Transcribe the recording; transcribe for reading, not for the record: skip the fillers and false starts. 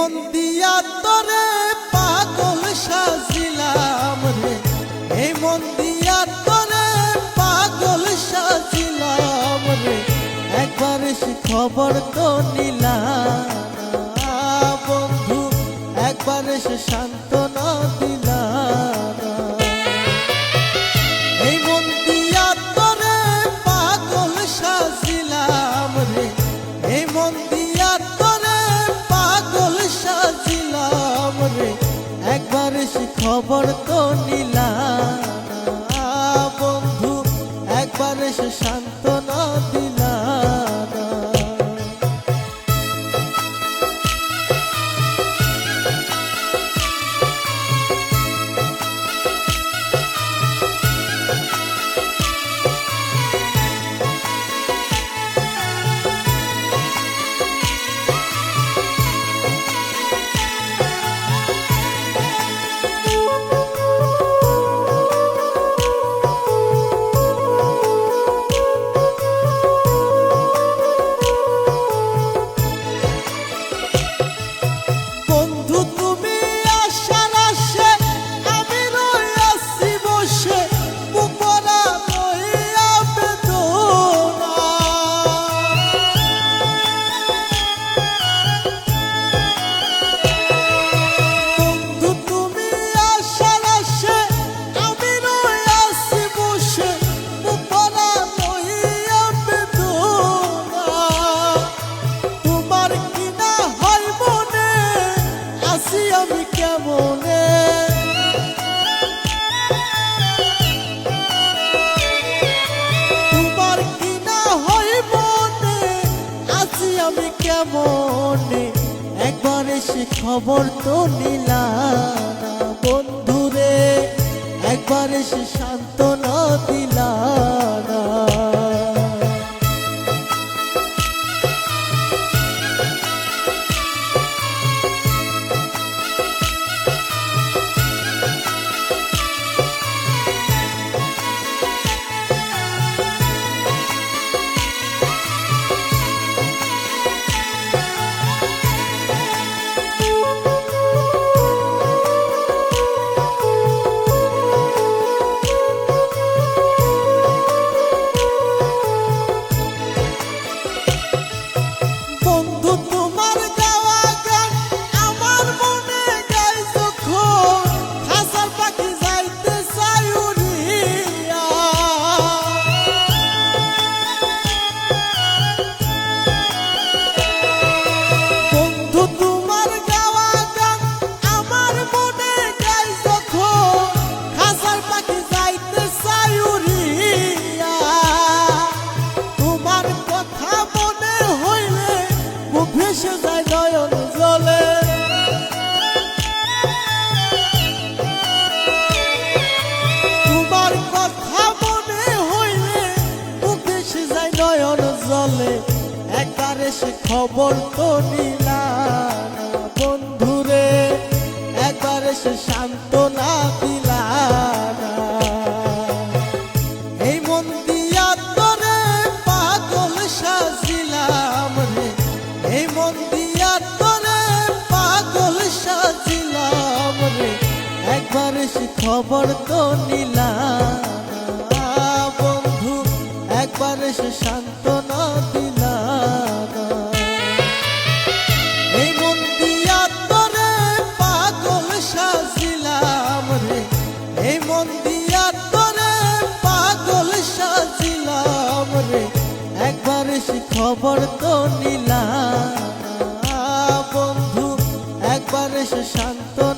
মন দিয়া তোরে পাগল সাজিলাম রে, এই মন দিয়া তোরে পাগল সাজিলাম রে, একবার সে খবর তো নিলাম না বন্ধু, একবার সে সান্ত্বনা দিলাম না। এই মন দিয়া তোরে পাগল সাজিলাম রে, এই মন দিয়া তোরে পাগল সাজিলাম রে, একবার সে খবর তো নিলাম না বন্ধু, একবার সে সান্ত্বনা দিলাম না। কেমনে একবার সে খবর তো নিলাম না বন্ধুরে, একবার সে সান্ত্বনা দিলাম না। একবারে সে খবর তো নিলাম না বন্ধুরে, একবারে সে সান্ত্বনা দিলাম না। এই মন দিয়া তোরে পাগল সাজিলাম রে, এই মন দিয়া তোরে পাগল সাজিলাম রে, একবারে সে খবর তো নিলাম না বন্ধু, একবারে সে সান্ত্বনা দিলাম না। এই মন দিয়া তোরে পাগল সাজিলাম রে, এই মন দিয়া তোরে পাগল সাজিলাম রে, একবারে সে খবর তো নিলাম না বন্ধু, একবারে সে সান্ত্বনা